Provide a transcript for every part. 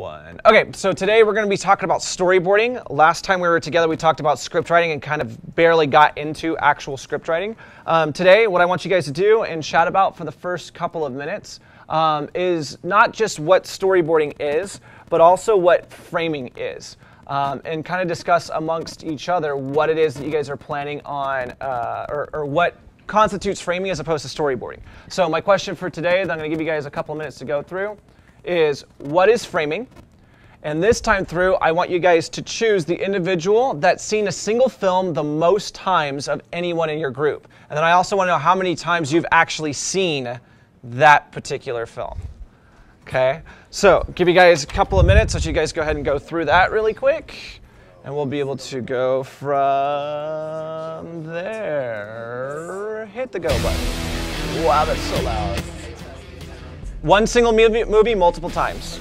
one. Okay, so today we're going to be talking about storyboarding. Last time we were together, we talked about script writing and kind of barely got into actual script writing. Today, what I want you guys to do and chat about for the first couple of minutes is not just what storyboarding is, but also what framing is. And kind of discuss amongst each other what it is that you guys are planning on, or what constitutes framing as opposed to storyboarding. So my question for today that I'm going to give you guys a couple of minutes to go through is, what is framing? And this time through, I want you guys to choose the individual that's seen a single film the most times of anyone in your group. And then I also want to know how many times you've actually seen that particular film. Okay, so give you guys a couple of minutes, let you guys go ahead and go through that really quick, and we'll be able to go from there. Hit the go button. Wow, that's so loud. One single movie multiple times.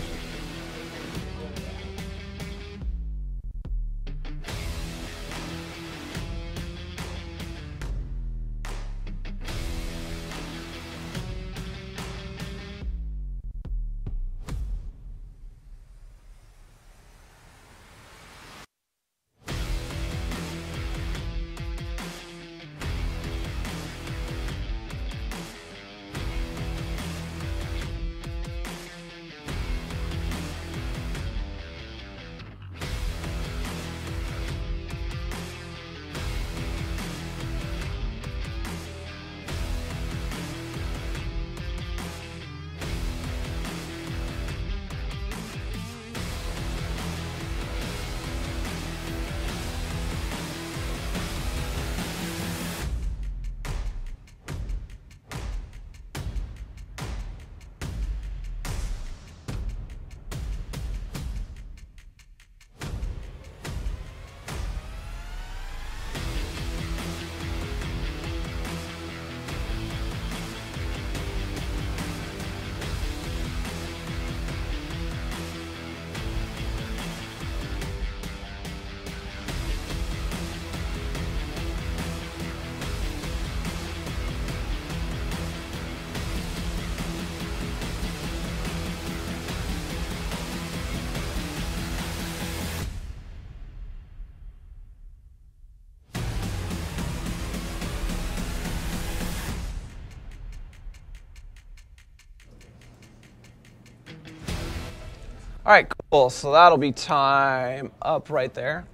All right, cool. So that'll be time up right there.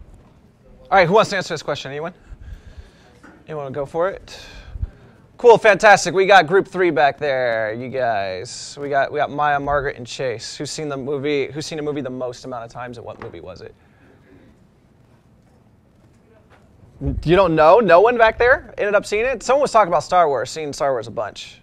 All right, who wants to answer this question? Anyone? Anyone want to go for it? Cool, fantastic. We got group 3 back there, you guys. We got Maya, Margaret, and Chase. Who's seen a movie the most amount of times, and what movie was it? You don't know? No one back there ended up seeing it? Someone was talking about Star Wars, seen Star Wars a bunch.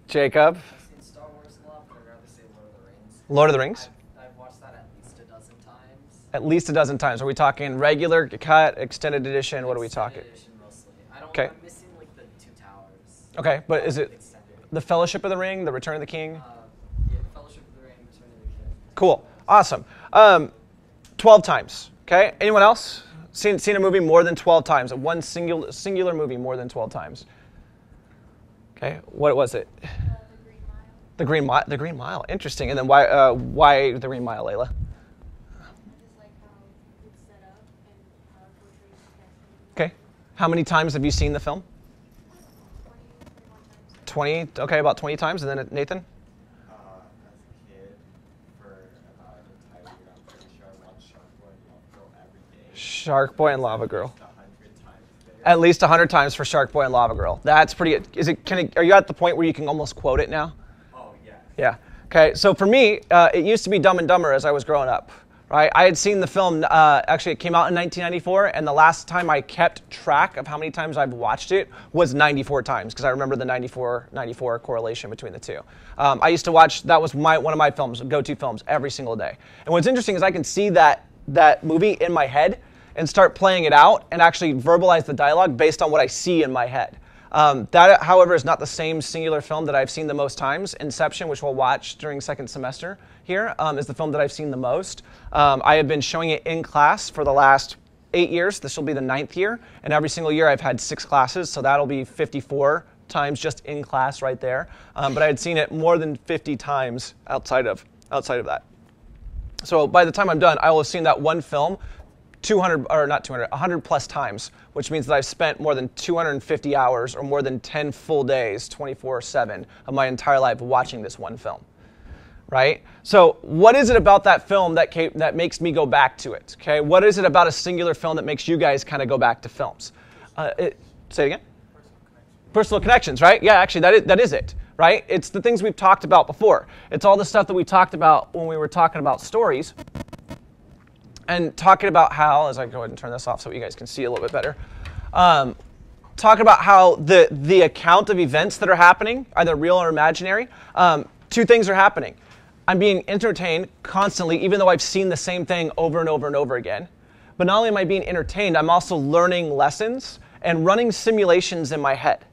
Jacob? I've seen Star Wars a lot, but I'd rather say Lord of the Rings. Lord of the Rings? I've watched that at least a dozen times. At least a dozen times. Are we talking regular, cut, extended edition? What are we talking? Extended edition mostly. Okay. I'm missing like the Two Towers. Okay, but is it Extended. the Fellowship of the Ring, the Return of the King? Yeah, Fellowship of the Ring, Return of the King. Cool, awesome. 12 times, okay? Anyone else? Seen a movie more than 12 times, one singular movie more than 12 times? Okay, what was it? The Green Mile. The Green Mile, interesting. And then why The Green Mile, Layla? Okay, how many times have you seen the film? 20, okay, about 20 times. And then Nathan? As a kid, for about an entire year, I'm pretty sure I watched Shark Boy and Lava Girl every day. Shark Boy and Lava Girl. At least 100 times. At least 100 times for Shark Boy and Lava Girl. That's pretty good. Are you at the point where you can almost quote it now? Oh, yeah. Yeah. Okay, so for me, it used to be Dumb and Dumber as I was growing up. Right? I had seen the film, actually it came out in 1994, and the last time I kept track of how many times I've watched it was 94 times, because I remember the 94 correlation between the two. I used to watch, that was one of my films, go-to films, every single day. And what's interesting is I can see that movie in my head and start playing it out and actually verbalize the dialogue based on what I see in my head. That, however, is not the same singular film that I've seen the most times. Inception, which we'll watch during second semester here, is the film that I've seen the most. I have been showing it in class for the last 8 years. This will be the 9th year, and every single year I've had 6 classes, so that'll be 54 times just in class right there. But I had seen it more than 50 times outside of that. So by the time I'm done, I will have seen that one film 100 plus times, which means that I've spent more than 250 hours or more than 10 full days, 24/7 of my entire life watching this one film, right? So what is it about that film that makes me go back to it, okay? What is it about a singular film that makes you guys kind of go back to films? Say it again? Personal connections, right? Yeah, actually, that is it, right? It's the things we've talked about before. It's all the stuff that we talked about when we were talking about stories and talking about how, as I go ahead and turn this off so you guys can see a little bit better, talking about how the account of events that are happening, either real or imaginary, two things are happening. I'm being entertained constantly, even though I've seen the same thing over and over and over again. But not only am I being entertained, I'm also learning lessons and running simulations in my head.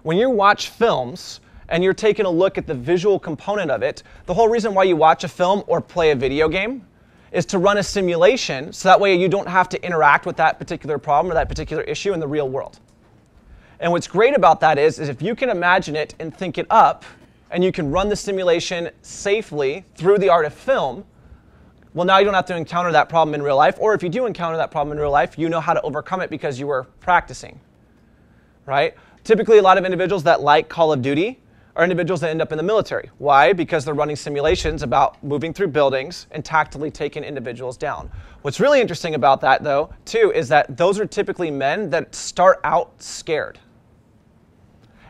When you watch films and you're taking a look at the visual component of it, the whole reason why you watch a film or play a video game is to run a simulation so that way you don't have to interact with that particular problem or that particular issue in the real world. And what's great about that is if you can imagine it and think it up and you can run the simulation safely through the art of film, well, now you don't have to encounter that problem in real life, or if you do encounter that problem in real life, you know how to overcome it because you were practicing, right? Typically, a lot of individuals that like Call of Duty are individuals that end up in the military. Why? Because they're running simulations about moving through buildings and tactically taking individuals down. What's really interesting about that, though, too, is that those are typically men that start out scared.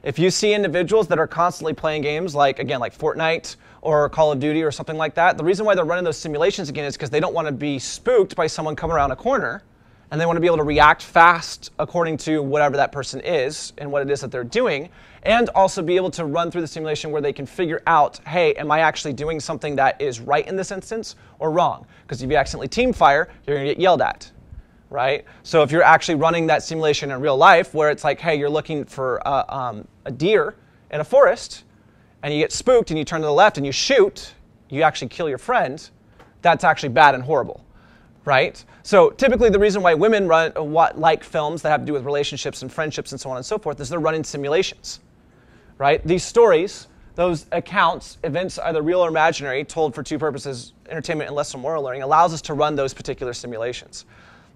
If you see individuals that are constantly playing games like, again, like Fortnite or Call of Duty or something like that, the reason why they're running those simulations again is because they don't want to be spooked by someone coming around a corner, and they want to be able to react fast according to whatever that person is and what it is that they're doing, and also be able to run through the simulation where they can figure out, hey, am I actually doing something that is right in this instance or wrong? Because if you accidentally team fire, you're going to get yelled at, right? So if you're actually running that simulation in real life where it's like, hey, you're looking for a deer in a forest, and you get spooked and you turn to the left and you shoot, you actually kill your friend, that's actually bad and horrible, right? So typically the reason why women like films that have to do with relationships and friendships and so on and so forth is they're running simulations, right? These stories, those accounts, events either real or imaginary, told for two purposes, entertainment and lesson moral learning, allows us to run those particular simulations.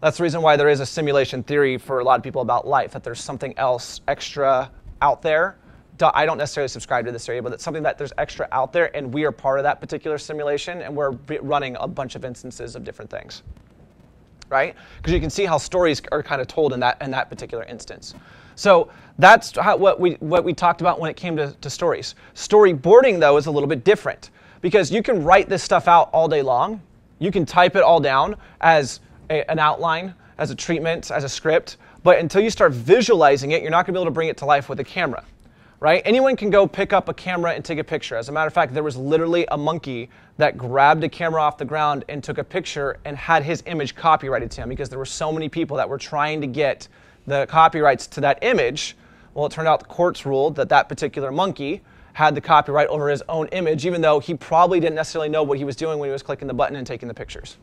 That's the reason why there is a simulation theory for a lot of people about life, that there's something else extra out there. I don't necessarily subscribe to this theory, but it's something that there's extra out there, and we are part of that particular simulation, and we're running a bunch of instances of different things, right? Because you can see how stories are kind of told in that particular instance. So that's what we talked about when it came to stories. Storyboarding, though, is a little bit different, because you can write this stuff out all day long. You can type it all down as an outline, as a treatment, as a script, but until you start visualizing it, you're not going to be able to bring it to life with a camera. Right? Anyone can go pick up a camera and take a picture. As a matter of fact, there was literally a monkey that grabbed a camera off the ground and took a picture and had his image copyrighted to him because there were so many people that were trying to get the copyrights to that image. Well, it turned out the courts ruled that that particular monkey had the copyright over his own image, even though he probably didn't necessarily know what he was doing when he was clicking the button and taking the pictures.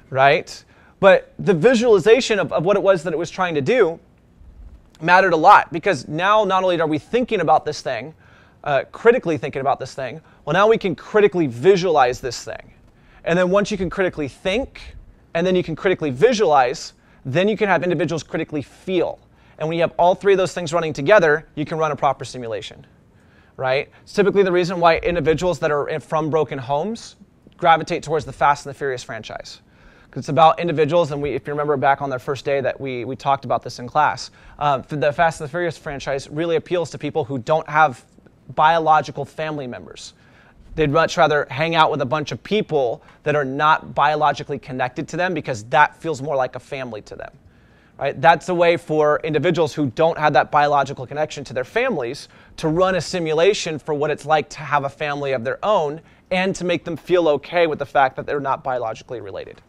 Right? But the visualization of what it was that it was trying to do mattered a lot, because now not only are we thinking about this thing, critically thinking about this thing, well, now we can critically visualize this thing. And then once you can critically think, and then you can critically visualize, then you can have individuals critically feel. And when you have all three of those things running together, you can run a proper simulation, right? It's typically the reason why individuals that are from broken homes gravitate towards the Fast and the Furious franchise. It's about individuals, and if you remember back on their first day that we talked about this in class, the Fast and the Furious franchise really appeals to people who don't have biological family members. They'd much rather hang out with a bunch of people that are not biologically connected to them because that feels more like a family to them. Right? That's a way for individuals who don't have that biological connection to their families to run a simulation for what it's like to have a family of their own and to make them feel okay with the fact that they're not biologically related.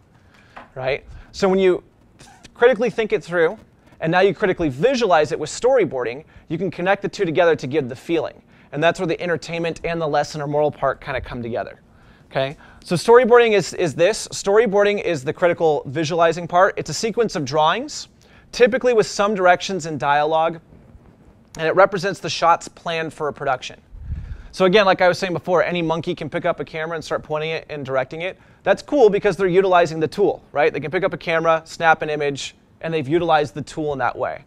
Right? So when you critically think it through, and now you critically visualize it with storyboarding, you can connect the two together to give the feeling. And that's where the entertainment and the lesson or moral part kind of come together. Okay? So storyboarding is this. Storyboarding is the critical visualizing part. It's a sequence of drawings, typically with some directions and dialogue, and it represents the shots planned for a production. So again, like I was saying before, any monkey can pick up a camera and start pointing it and directing it. That's cool because they're utilizing the tool, right? They can pick up a camera, snap an image, and they've utilized the tool in that way.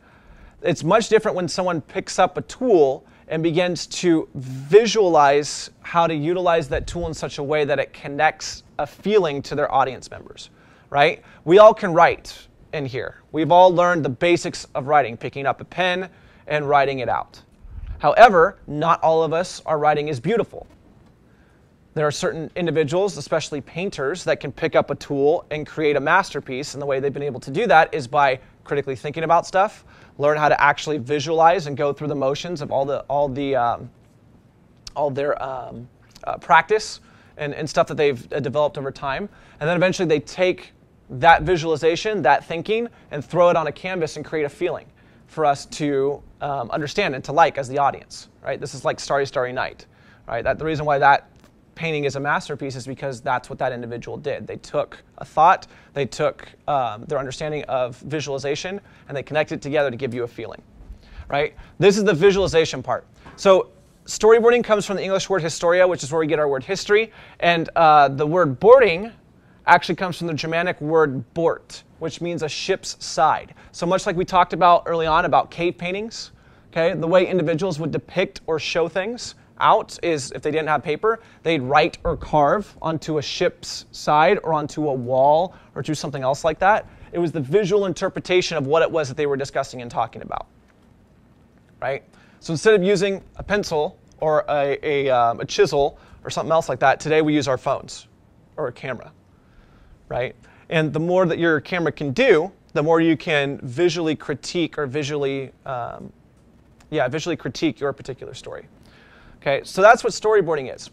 It's much different when someone picks up a tool and begins to visualize how to utilize that tool in such a way that it connects a feeling to their audience members, right? We all can write in here. We've all learned the basics of writing, picking up a pen and writing it out. However, not all of us, our writing is beautiful. There are certain individuals, especially painters, that can pick up a tool and create a masterpiece, and the way they've been able to do that is by critically thinking about stuff, learn how to actually visualize and go through the motions of all their practice and stuff that they've developed over time, and then eventually they take that visualization, that thinking, and throw it on a canvas and create a feeling for us to understand and to like as the audience, right? This is like Starry, Starry Night, right? The reason why that painting is a masterpiece is because that's what that individual did. They took a thought, they took their understanding of visualization, and they connected it together to give you a feeling, right? This is the visualization part. So storyboarding comes from the English word historia, which is where we get our word history, and the word boarding actually comes from the Germanic word bort, which means a ship's side. So much like we talked about early on about cave paintings, okay, the way individuals would depict or show things out is if they didn't have paper, they'd write or carve onto a ship's side or onto a wall or do something else like that. It was the visual interpretation of what it was that they were discussing and talking about, right? So instead of using a pencil or a chisel or something else like that, today we use our phones or a camera, right? And the more that your camera can do, the more you can visually critique or visually critique your particular story. Okay, so that's what storyboarding is.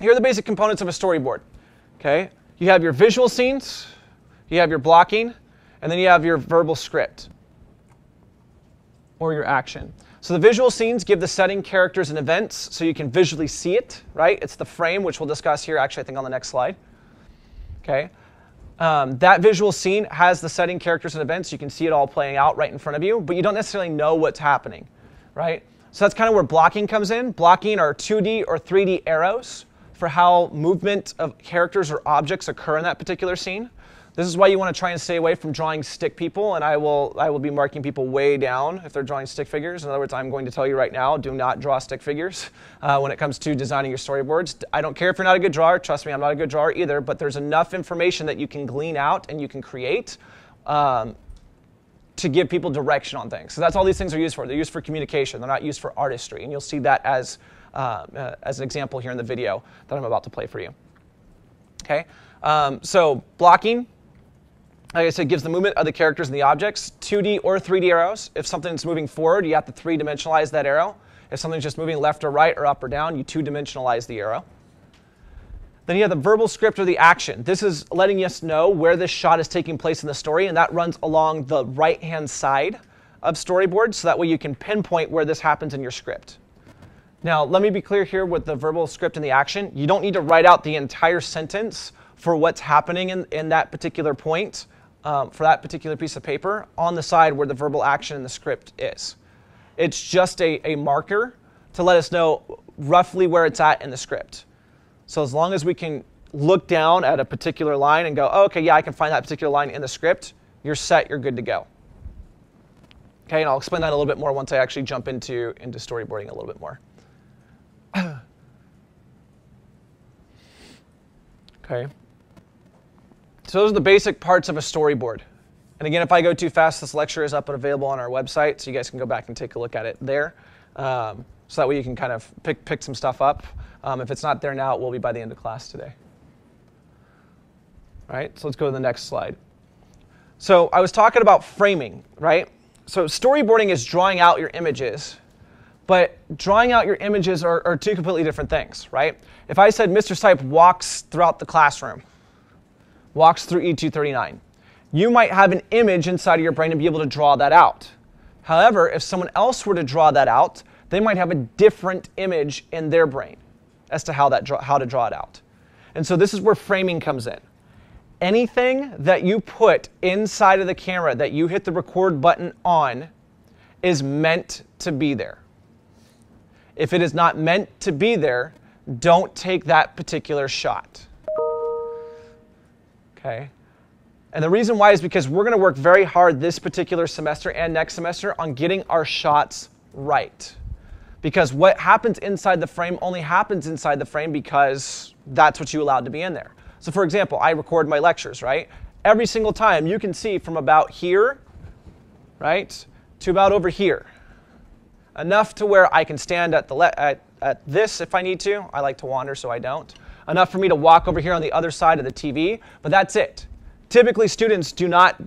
Here are the basic components of a storyboard. Okay, you have your visual scenes, you have your blocking, and then you have your verbal script or your action. So the visual scenes give the setting, characters, and events so you can visually see it, right? It's the frame, which we'll discuss here, actually, I think on the next slide. Okay. That visual scene has the setting, characters, and events. You can see it all playing out right in front of you, but you don't necessarily know what's happening, right? So that's kind of where blocking comes in. Blocking are 2D or 3D arrows for how movement of characters or objects occur in that particular scene. This is why you want to try and stay away from drawing stick people, and I will be marking people way down if they're drawing stick figures. In other words, I'm going to tell you right now, do not draw stick figures when it comes to designing your storyboards. I don't care if you're not a good drawer. Trust me, I'm not a good drawer either, but there's enough information that you can glean out and you can create to give people direction on things. So that's all these things are used for. They're used for communication. They're not used for artistry, and you'll see that as an example here in the video that I'm about to play for you. Okay, so blocking, like I said, gives the movement of the characters and the objects. 2D or 3D arrows. If something's moving forward, you have to 3-dimensionalize that arrow. If something's just moving left or right or up or down, you 2-dimensionalize the arrow. Then you have the verbal script or the action. This is letting us know where this shot is taking place in the story, and that runs along the right-hand side of storyboard, so that way you can pinpoint where this happens in your script. Now, let me be clear here with the verbal script and the action. You don't need to write out the entire sentence for what's happening in that particular point, for that particular piece of paper, on the side where the verbal action in the script is. It's just a marker to let us know roughly where it's at in the script. So as long as we can look down at a particular line and go, oh, okay, yeah, I can find that particular line in the script, you're set, you're good to go. Okay, and I'll explain that a little bit more once I actually jump into storyboarding a little bit more. Okay. So those are the basic parts of a storyboard. And again, if I go too fast, this lecture is up and available on our website, so you guys can go back and take a look at it there. So that way you can kind of pick some stuff up. If it's not there now, it will be by the end of class today. All right, so let's go to the next slide. So I was talking about framing, right? So storyboarding is drawing out your images, but drawing out your images are two completely different things, right? If I said Mr. Stipe walks throughout the classroom, walks through E239, you might have an image inside of your brain and be able to draw that out. However, if someone else were to draw that out, they might have a different image in their brain as to how to draw it out. And so this is where framing comes in. Anything that you put inside of the camera that you hit the record button on is meant to be there. If it is not meant to be there, don't take that particular shot. Okay? And the reason why is because we're going to work very hard this particular semester and next semester on getting our shots right. Because what happens inside the frame only happens inside the frame because that's what you allowed to be in there. So for example, I record my lectures, right? Every single time you can see from about here, right, to about over here. Enough to where I can stand at this if I need to. I like to wander, so I don't. Enough for me to walk over here on the other side of the TV, but that's it. Typically, students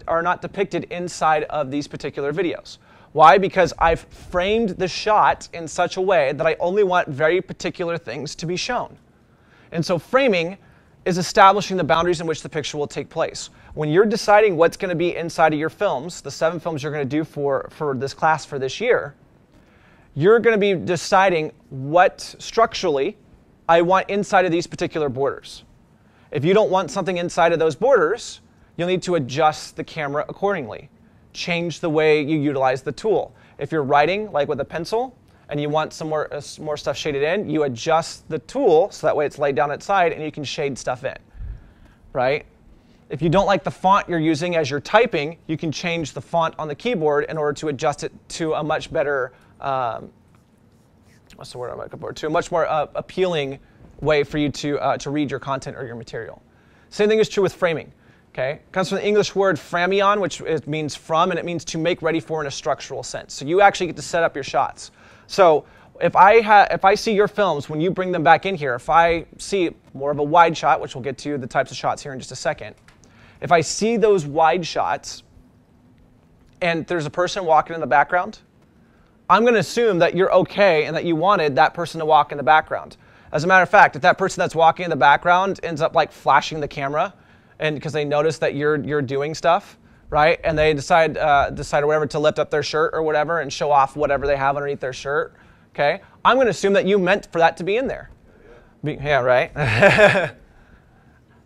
are not depicted inside of these particular videos. Why? Because I've framed the shot in such a way that I only want very particular things to be shown. And so framing is establishing the boundaries in which the picture will take place. When you're deciding what's going to be inside of your films, the 7 films you're going to do for this class for this year, you're going to be deciding what structurally I want inside of these particular borders. If you don't want something inside of those borders, you'll need to adjust the camera accordingly. Change the way you utilize the tool. If you're writing, like with a pencil, and you want some more stuff shaded in, you adjust the tool so that way it's laid down its side and you can shade stuff in, right? If you don't like the font you're using as you're typing, you can change the font on the keyboard in order to adjust it to a much better, what's the word I'm looking for? To a much more appealing way for you to read your content or your material. Same thing is true with framing. Okay? It comes from the English word framion, which means from, and it means to make ready for in a structural sense. So you actually get to set up your shots. So if I see your films, when you bring them back in here, if I see more of a wide shot, which we'll get to the types of shots here in just a second, if I see those wide shots and there's a person walking in the background, I'm going to assume that you're okay and that you wanted that person to walk in the background. As a matter of fact, if that person that's walking in the background ends up like flashing the camera, and because they notice that you're doing stuff, right? And they decide or whatever to lift up their shirt or whatever and show off whatever they have underneath their shirt, okay? I'm going to assume that you meant for that to be in there. Yeah, right?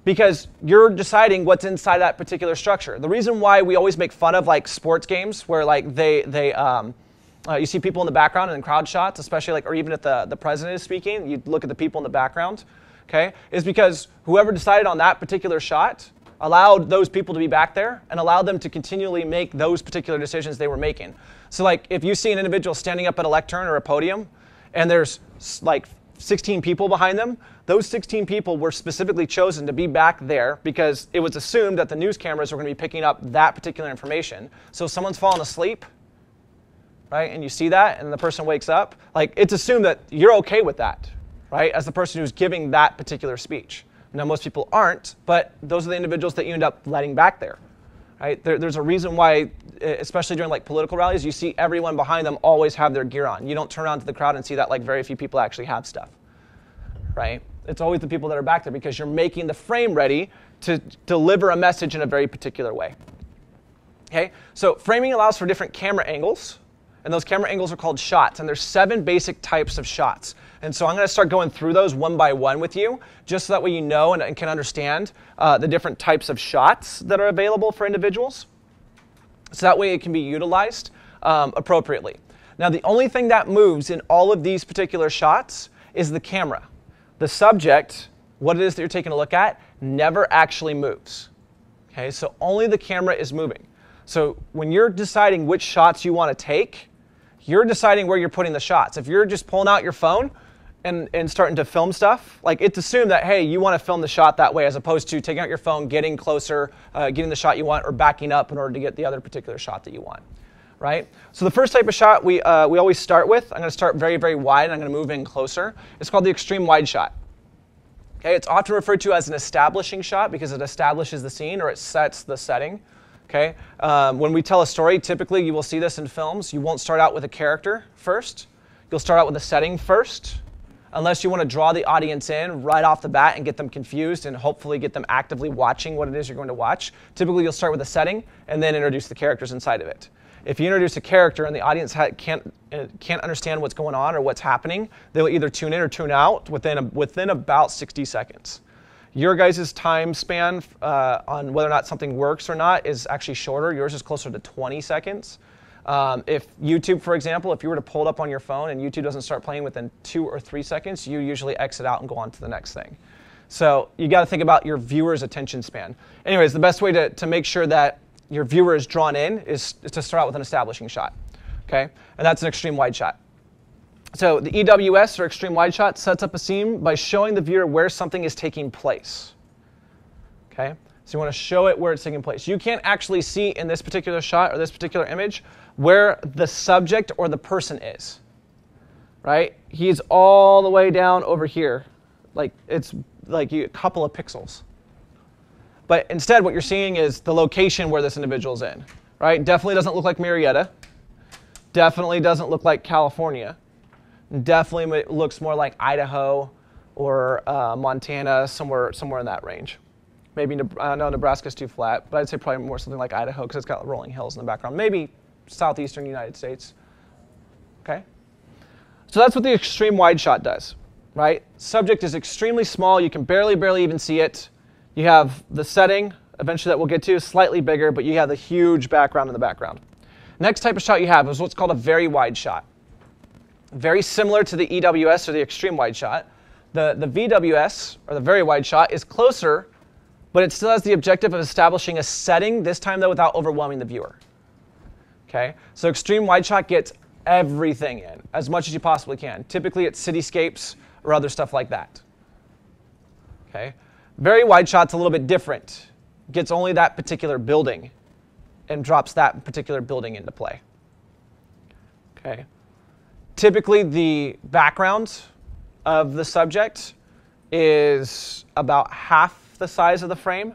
Because you're deciding what's inside that particular structure. The reason why we always make fun of like sports games where like you see people in the background and in crowd shots, especially like, or even if the president is speaking, you look at the people in the background, okay, is because whoever decided on that particular shot allowed those people to be back there and allowed them to continually make those particular decisions they were making. So like if you see an individual standing up at a lectern or a podium and there's like 16 people behind them, those 16 people were specifically chosen to be back there because it was assumed that the news cameras were going to be picking up that particular information. So if someone's fallen asleep, right, and you see that and the person wakes up, like it's assumed that you're okay with that, right, as the person who's giving that particular speech. Now, most people aren't, but those are the individuals that you end up letting back there, right? There's a reason why, especially during like political rallies, you see everyone behind them always have their gear on. You don't turn around to the crowd and see that like very few people actually have stuff, right? It's always the people that are back there because you're making the frame ready to deliver a message in a very particular way. Okay, so framing allows for different camera angles, and those camera angles are called shots, and there's 7 basic types of shots. And so I'm going to start going through those one by one with you, just so that way you know and can understand the different types of shots that are available for individuals. So that way it can be utilized appropriately. Now the only thing that moves in all of these particular shots is the camera. The subject, what it is that you're taking a look at, never actually moves. Okay, so only the camera is moving. So when you're deciding which shots you want to take, you're deciding where you're putting the shots. If you're just pulling out your phone and starting to film stuff, like it's assumed that, hey, you want to film the shot that way as opposed to taking out your phone, getting closer, getting the shot you want, or backing up in order to get the other particular shot that you want, right? So the first type of shot we always start with, I'm going to start very, very wide, and I'm going to move in closer. It's called the extreme wide shot. Okay, it's often referred to as an establishing shot because it establishes the scene or it sets the setting. Okay, when we tell a story, typically you will see this in films. You won't start out with a character first. You'll start out with a setting first, unless you want to draw the audience in right off the bat and get them confused and hopefully get them actively watching what it is you're going to watch. Typically you'll start with a setting and then introduce the characters inside of it. If you introduce a character and the audience can't understand what's going on or what's happening, they'll either tune in or tune out within about 60 seconds. Your guys' time span on whether or not something works or not is actually shorter. Yours is closer to 20 seconds. If YouTube, for example, if you were to pull it up on your phone and YouTube doesn't start playing within 2 or 3 seconds, you usually exit out and go on to the next thing. So you got to think about your viewer's attention span. Anyways, the best way to make sure that your viewer is drawn in is to start out with an establishing shot. Okay? And that's an extreme wide shot. So the EWS, or extreme wide shot, sets up a scene by showing the viewer where something is taking place. Okay? So you want to show it where it's taking place. You can't actually see in this particular shot or this particular image where the subject or the person is. Right? He's all the way down over here. Like it's like a couple of pixels. But instead what you're seeing is the location where this individual's in. Right? Definitely doesn't look like Marietta. Definitely doesn't look like California. Definitely looks more like Idaho or Montana, somewhere in that range. Maybe, I know Nebraska's too flat, but I'd say probably more something like Idaho because it's got rolling hills in the background. Maybe southeastern United States. Okay? So that's what the extreme wide shot does, right? Subject is extremely small. You can barely even see it. You have the setting, eventually that we'll get to, slightly bigger, but you have the huge background in the background. Next type of shot you have is what's called a very wide shot. Very similar to the EWS or the extreme wide shot. The VWS, or the very wide shot, is closer, but it still has the objective of establishing a setting, this time though without overwhelming the viewer. Okay? So extreme wide shot gets everything in, as much as you possibly can. Typically it's cityscapes or other stuff like that. Okay? Very wide shot's a little bit different. Gets only that particular building and drops that particular building into play. Okay? Typically the background of the subject is about half the size of the frame,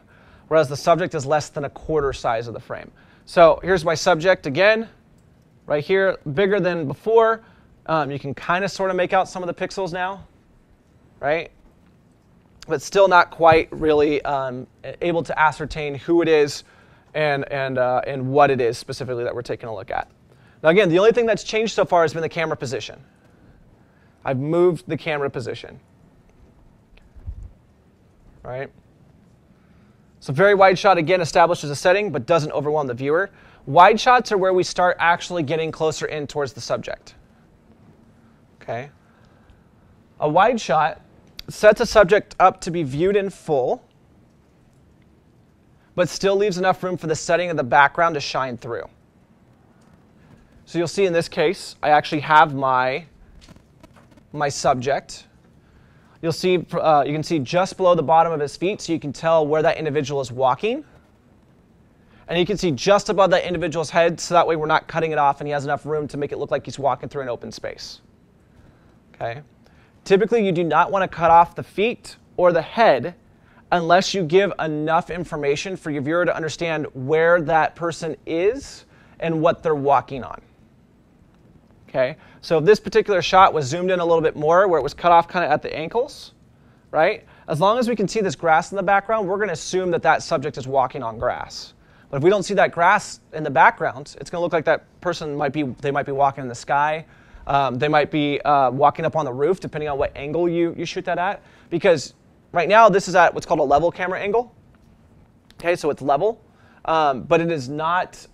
whereas the subject is less than a quarter size of the frame. So here's my subject again, right here, bigger than before. You can kind of sort of make out some of the pixels now, right? But still not quite really able to ascertain who it is and what it is specifically that we're taking a look at. Now again, the only thing that's changed so far has been the camera position. I've moved the camera position, right? So very wide shot, again, establishes a setting, but doesn't overwhelm the viewer. Wide shots are where we start actually getting closer in towards the subject. Okay? A wide shot sets a subject up to be viewed in full, but still leaves enough room for the setting of the background to shine through. So you'll see in this case, I actually have my subject. You'll see, you can see just below the bottom of his feet, so you can tell where that individual is walking. And you can see just above that individual's head, so that way we're not cutting it off and he has enough room to make it look like he's walking through an open space. Okay? Typically, you do not want to cut off the feet or the head unless you give enough information for your viewer to understand where that person is and what they're walking on. Okay, so if this particular shot was zoomed in a little bit more, where it was cut off kind of at the ankles, right? As long as we can see this grass in the background, we're going to assume that that subject is walking on grass. But if we don't see that grass in the background, it's going to look like that person might be walking in the sky. They might be walking up on the roof, depending on what angle you shoot that at. Because right now, this is at what's called a level camera angle. Okay, so it's level, but it is not.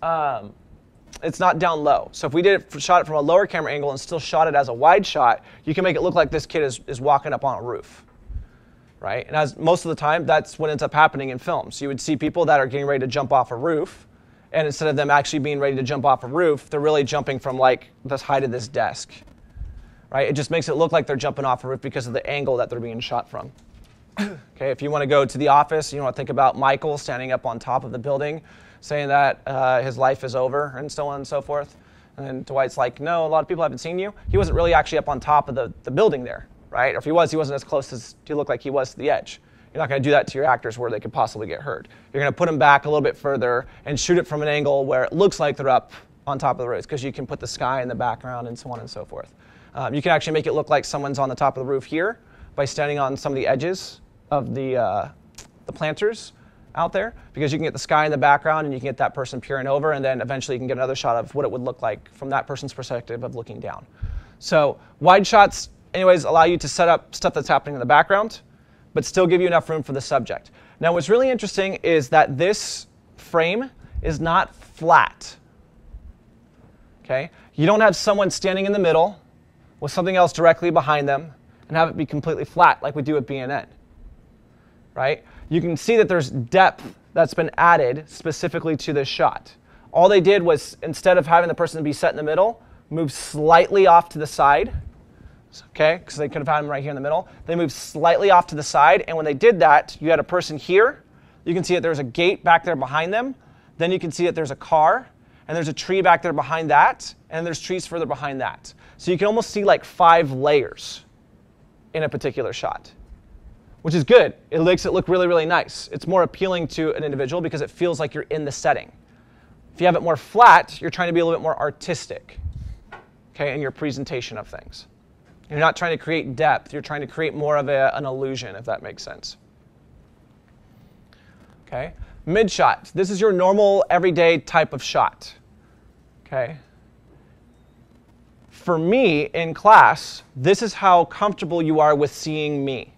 It's not down low. So if we shot it from a lower camera angle and still shot it as a wide shot, you can make it look like this kid is walking up on a roof, right? And as most of the time, that's what ends up happening in films. You would see people that are getting ready to jump off a roof, and instead of them actually being ready to jump off a roof, they're really jumping from like this height of this desk, right? It just makes it look like they're jumping off a roof because of the angle that they're being shot from. Okay, if you want to go to The Office, you want to think about Michael standing up on top of the building, saying that his life is over and so on and so forth. And Dwight's like, no, a lot of people haven't seen you. He wasn't really actually up on top of the building there, right? Or if he wasn't as close as to look like he was to the edge. You're not going to do that to your actors where they could possibly get hurt. You're going to put them back a little bit further and shoot it from an angle where it looks like they're up on top of the roof, because you can put the sky in the background and so on and so forth. You can actually make it look like someone's on the top of the roof here by standing on some of the edges of the planters out there, because you can get the sky in the background and you can get that person peering over, and then eventually you can get another shot of what it would look like from that person's perspective of looking down. So wide shots, anyways, allow you to set up stuff that's happening in the background, but still give you enough room for the subject. Now what's really interesting is that this frame is not flat. Okay? You don't have someone standing in the middle with something else directly behind them and have it be completely flat like we do at BNN. Right? You can see that there's depth that's been added specifically to this shot. All they did was, instead of having the person be set in the middle, move slightly off to the side. Okay, because they could have had him right here in the middle. They moved slightly off to the side, and when they did that, you had a person here. You can see that there's a gate back there behind them. Then you can see that there's a car, and there's a tree back there behind that, and there's trees further behind that. So you can almost see like 5 layers in a particular shot, which is good. It makes it look really, really nice. It's more appealing to an individual because it feels like you're in the setting. If you have it more flat, you're trying to be a little bit more artistic, okay, in your presentation of things. You're not trying to create depth. You're trying to create more of an illusion, if that makes sense. Okay, mid shot. This is your normal, everyday type of shot. Okay. For me, in class, this is how comfortable you are with seeing me.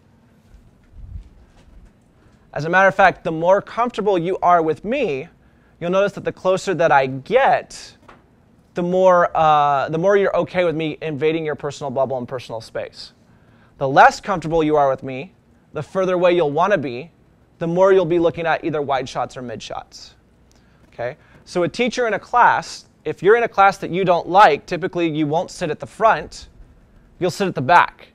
As a matter of fact, the more comfortable you are with me, you'll notice that the closer that I get, the more you're okay with me invading your personal bubble and personal space. The less comfortable you are with me, the further away you'll want to be, the more you'll be looking at either wide shots or mid shots. Okay? So a teacher in a class, if you're in a class that you don't like, typically you won't sit at the front, you'll sit at the back.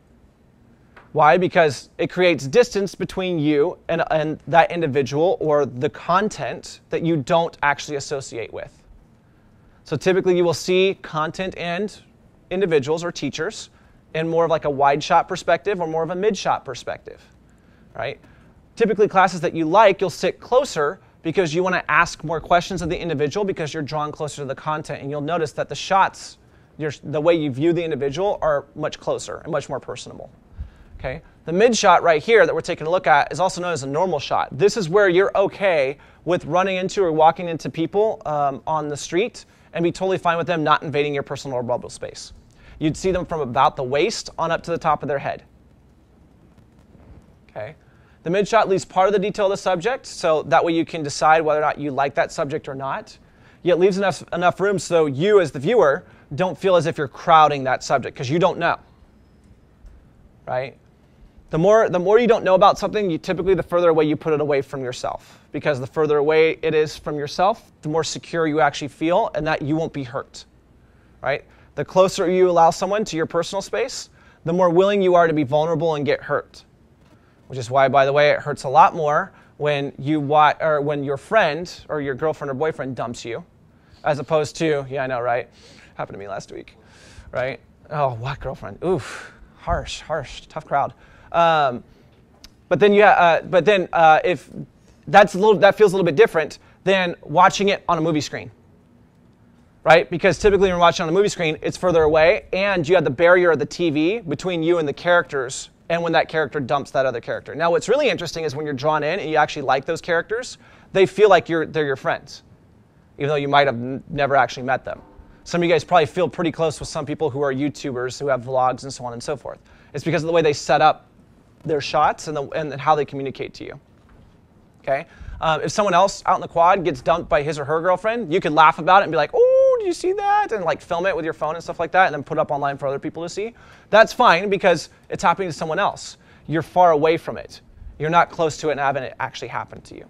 Why? Because it creates distance between you and that individual or the content that you don't actually associate with. So typically you will see content and individuals or teachers in more of like a wide shot perspective or more of a mid shot perspective, right? Typically classes that you like, you'll sit closer because you want to ask more questions of the individual because you're drawn closer to the content, and you'll notice that the shots, the way you view the individual are much closer and much more personable. Okay? The mid shot right here that we're taking a look at is also known as a normal shot. This is where you're okay with running into or walking into people on the street and be totally fine with them not invading your personal or bubble space. You'd see them from about the waist on up to the top of their head. Okay? The mid shot leaves part of the detail of the subject, so that way you can decide whether or not you like that subject or not. Yet leaves enough room so you, as the viewer, don't feel as if you're crowding that subject, because you don't know. Right? The more you don't know about something, typically the further away you put it away from yourself. Because the further away it is from yourself, the more secure you actually feel and that you won't be hurt. Right? The closer you allow someone to your personal space, the more willing you are to be vulnerable and get hurt. Which is why, by the way, it hurts a lot more when when your friend or your girlfriend or boyfriend dumps you, as opposed to, yeah, I know, right? Happened to me last week, right? Oh, what girlfriend? Oof, harsh, tough crowd. But then if that feels a little bit different than watching it on a movie screen, right? Because typically when you're watching on a movie screen, it's further away, and you have the barrier of the TV between you and the characters, and when that character dumps that other character. Now, what's really interesting is when you're drawn in and you actually like those characters, they feel like they're your friends, even though you might have never actually met them. Some of you guys probably feel pretty close with some people who are YouTubers who have vlogs and so on and so forth. It's because of the way they set up their shots and how they communicate to you. Okay? If someone else out in the quad gets dumped by his or her girlfriend, you could laugh about it and be like, oh, did you see that? And like film it with your phone and stuff like that and then put it up online for other people to see. That's fine because it's happening to someone else. You're far away from it. You're not close to it and having it actually happen to you.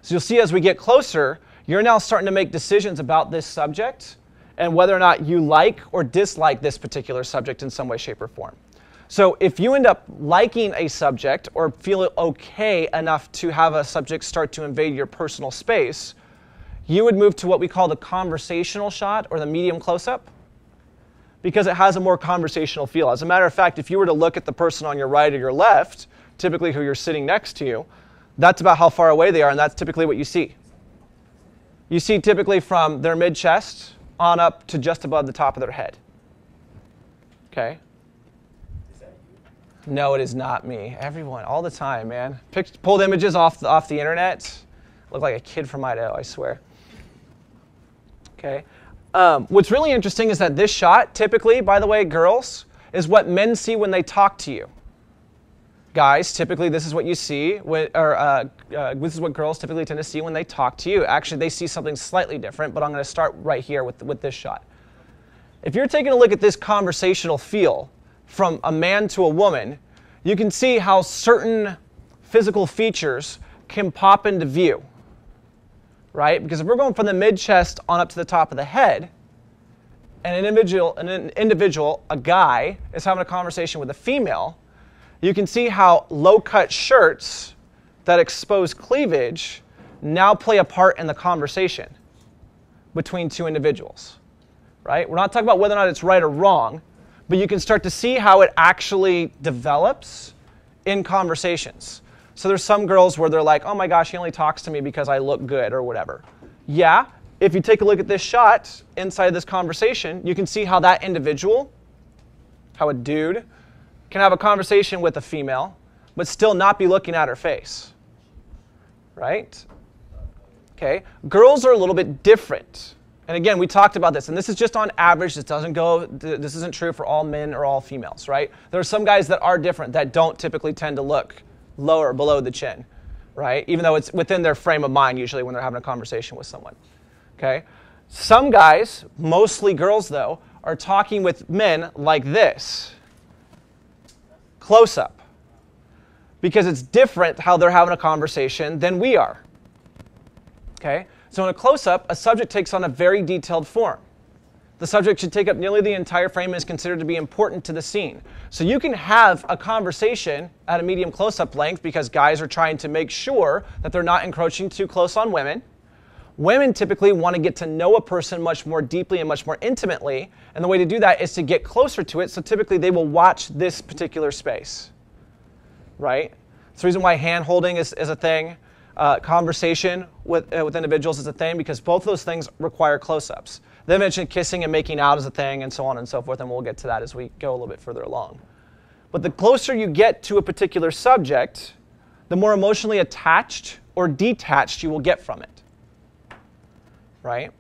So you'll see as we get closer, you're now starting to make decisions about this subject and whether or not you like or dislike this particular subject in some way, shape, or form. So if you end up liking a subject or feel it okay enough to have a subject start to invade your personal space, you would move to what we call the conversational shot or the medium close-up because it has a more conversational feel. As a matter of fact, if you were to look at the person on your right or your left, typically who you're sitting next to you, that's about how far away they are, and that's typically what you see. You see typically from their mid-chest on up to just above the top of their head. Okay? No, it is not me. Everyone, all the time, man. Pulled images off the internet. Look like a kid from Idaho, I swear. Okay. What's really interesting is that this shot, typically, by the way, girls, is what men see when they talk to you. Guys, typically, this is what you see, this is what girls typically tend to see when they talk to you. Actually, they see something slightly different, but I'm going to start right here with this shot. if you're taking a look at this conversational feel from a man to a woman, you can see how certain physical features can pop into view, right? Because if we're going from the mid-chest on up to the top of the head, and an individual, a guy, is having a conversation with a female, you can see how low-cut shirts that expose cleavage now play a part in the conversation between two individuals, right? We're not talking about whether or not it's right or wrong, but you can start to see how it actually develops in conversations. So there's some girls where they're like, oh my gosh, he only talks to me because I look good or whatever. Yeah, if you take a look at this shot inside this conversation, you can see how that individual, how a dude, can have a conversation with a female, but still not be looking at her face, right? Okay, girls are a little bit different. And again, we talked about this, and this is just on average. This isn't true for all men or all females, right? There are some guys that are different that don't typically tend to look lower below the chin, right? Even though it's within their frame of mind usually when they're having a conversation with someone, okay? Some guys, mostly girls though, are talking with men like this, close up, because it's different how they're having a conversation than we are, okay? So in a close-up, a subject takes on a very detailed form. The subject should take up nearly the entire frame and is considered to be important to the scene. So you can have a conversation at a medium close-up length because guys are trying to make sure that they're not encroaching too close on women. Women typically want to get to know a person much more deeply and much more intimately, and the way to do that is to get closer to it, so typically they will watch this particular space, right? It's the reason why hand-holding is a thing. Conversation with individuals is a thing because both of those things require close-ups. They mentioned kissing and making out as a thing and so on and so forth, and we'll get to that as we go a little bit further along. But the closer you get to a particular subject, the more emotionally attached or detached you will get from it, right?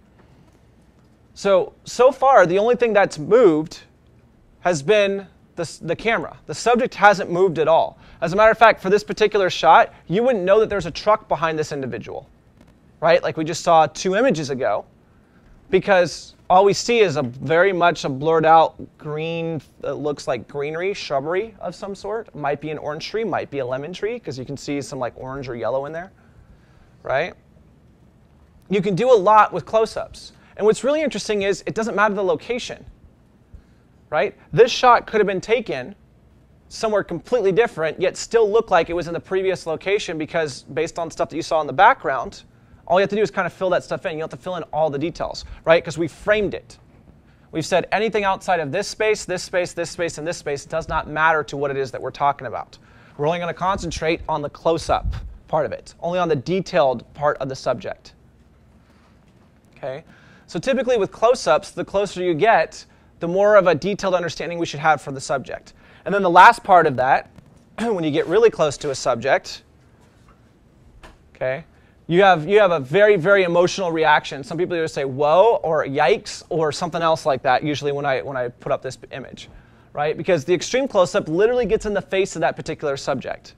So far, the only thing that's moved has been the camera. The subject hasn't moved at all. As a matter of fact, for this particular shot, you wouldn't know that there's a truck behind this individual, right? Like we just saw 2 images ago, because all we see is very much a blurred out green, it looks like greenery, shrubbery of some sort. Might be an orange tree, might be a lemon tree, because you can see some like orange or yellow in there, right? You can do a lot with close-ups. And what's really interesting is it doesn't matter the location, right? This shot could have been taken somewhere completely different, yet still look like it was in the previous location because based on stuff that you saw in the background, all you have to do is kind of fill that stuff in. You don't have to fill in all the details, right? Because we framed it. We've said anything outside of this space, this space, this space, and this space does not matter to what it is that we're talking about. We're only going to concentrate on the close-up part of it, only on the detailed part of the subject. Okay? So typically with close-ups, the closer you get, the more of a detailed understanding we should have for the subject. And then the last part of that, when you get really close to a subject, okay, you have a very, very emotional reaction. Some people either say whoa or yikes or something else like that usually when I put up this image, right? Because the extreme close-up literally gets in the face of that particular subject.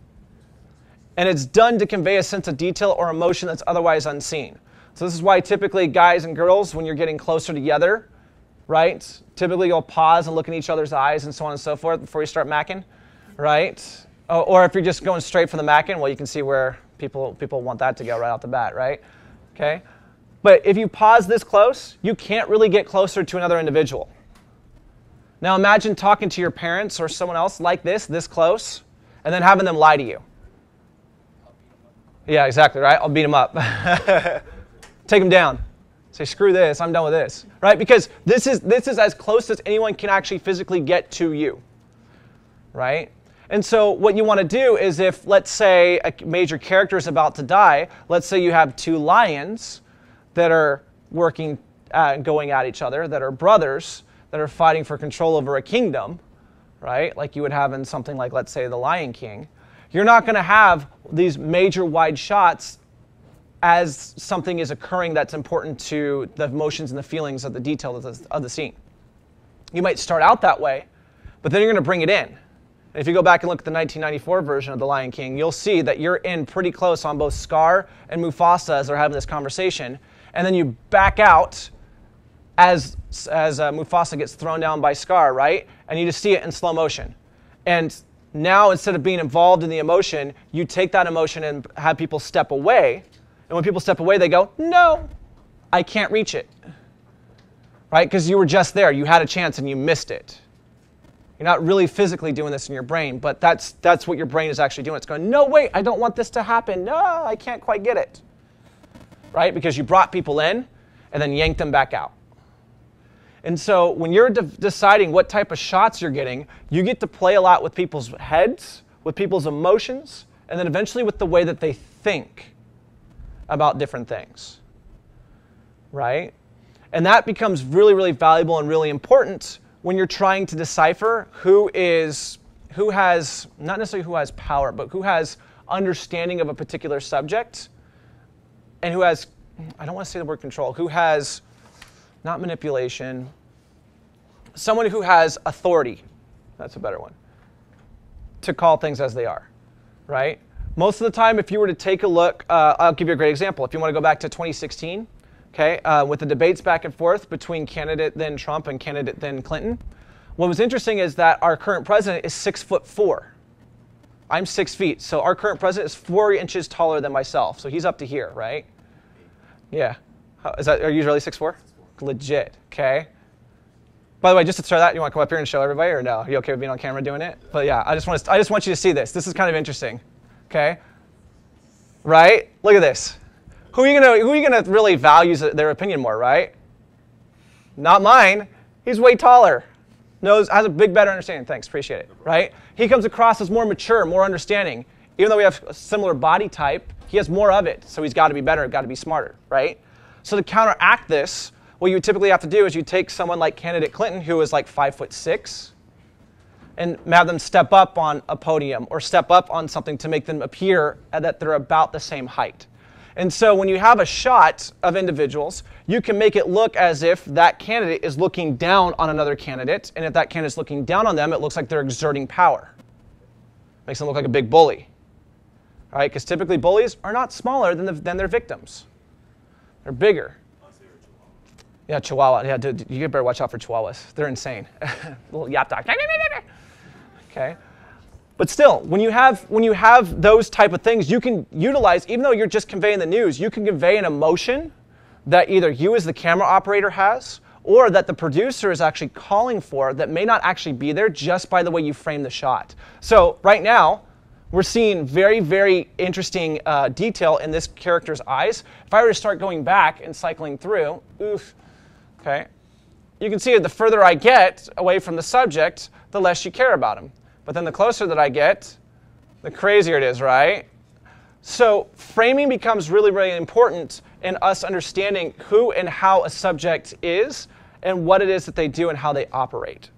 And it's done to convey a sense of detail or emotion that's otherwise unseen. So this is why typically guys and girls, when you're getting closer together, right? Typically you'll pause and look in each other's eyes and so on and so forth before you start macking, right? Or if you're just going straight for the macking, well, you can see where people want that to go right off the bat, right? Okay? But if you pause this close, you can't really get closer to another individual. Now imagine talking to your parents or someone else like this close, and then having them lie to you. Yeah, exactly, right? I'll beat them up. Take them down. Say, screw this, I'm done with this, right? Because this is as close as anyone can actually physically get to you, right? And so what you want to do is if, let's say, a major character is about to die, let's say you have 2 lions that are going at each other, that are brothers, that are fighting for control over a kingdom, right? Like you would have in something like, let's say, The Lion King. You're not going to have these major wide shots as something is occurring that's important to the emotions and the feelings of the detail of the scene. You might start out that way, but then you're going to bring it in. And if you go back and look at the 1994 version of The Lion King, you'll see that you're in pretty close on both Scar and Mufasa as they're having this conversation, and then you back out as Mufasa gets thrown down by Scar, right? And you just see it in slow motion. And now instead of being involved in the emotion, you take that emotion and have people step away. And when people step away, they go, no, I can't reach it. Right? Because you were just there. You had a chance and you missed it. You're not really physically doing this in your brain, but that's what your brain is actually doing. It's going, no, wait, I don't want this to happen. No, I can't quite get it. Right? Because you brought people in and then yanked them back out. And so when you're deciding what type of shots you're getting, you get to play a lot with people's heads, with people's emotions, and then eventually with the way that they think about different things. Right? And that becomes really, really valuable and really important when you're trying to decipher who has, not necessarily who has power, but who has understanding of a particular subject, and who has, I don't want to say the word control, who has, not manipulation, someone who has authority, that's a better one, to call things as they are, right? Most of the time, if you were to take a look, I'll give you a great example. If you want to go back to 2016, okay, with the debates back and forth between candidate then Trump and candidate then Clinton, what was interesting is that our current president is 6'4". I'm 6 feet, so our current president is 4 inches taller than myself, so he's up to here, right? Yeah. Are you really 6'4"? Legit, okay. By the way, just to throw that, you want to come up here and show everybody, or no? Are you okay with being on camera doing it? But yeah, I just want you to see this. This is kind of interesting, okay? Right? Look at this. Who are you gonna really value their opinion more, right? Not mine. He's way taller. Has a better understanding. Thanks, appreciate it. Right? He comes across as more mature, more understanding. Even though we have a similar body type, he has more of it, so he's got to be better, got to be smarter, right? So to counteract this, what you would typically have to do is you take someone like candidate Clinton, who is like 5'6", and have them step up on a podium or step up on something to make them appear that they're about the same height. And so when you have a shot of individuals, you can make it look as if that candidate is looking down on another candidate, and if that candidate is looking down on them, it looks like they're exerting power. Makes them look like a big bully. All right? Because typically bullies are not smaller than their victims. They're bigger. Yeah, Chihuahua. Yeah, dude, you better watch out for Chihuahuas. They're insane. Little yap dog. Okay. But still, when you have those type of things, you can utilize, even though you're just conveying the news, you can convey an emotion that either you as the camera operator has, or that the producer is actually calling for that may not actually be there just by the way you frame the shot. So right now, we're seeing very, very interesting detail in this character's eyes. If I were to start going back and cycling through, okay, you can see the further I get away from the subject, the less you care about him. But then the closer that I get, the crazier it is, right? So framing becomes really, really important in us understanding who and how a subject is and what it is that they do and how they operate.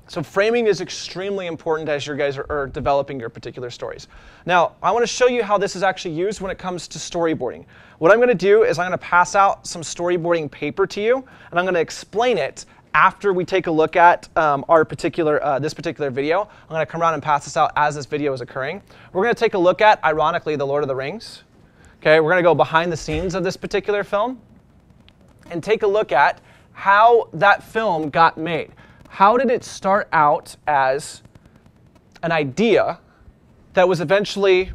So framing is extremely important as you guys are developing your particular stories. Now, I want to show you how this is actually used when it comes to storyboarding. What I'm going to do is I'm going to pass out some storyboarding paper to you, and I'm going to explain it after we take a look at this particular video. I'm going to come around and pass this out as this video is occurring. We're going to take a look at, ironically, The Lord of the Rings. Okay, we're going to go behind the scenes of this particular film and take a look at how that film got made. How did it start out as an idea that was eventually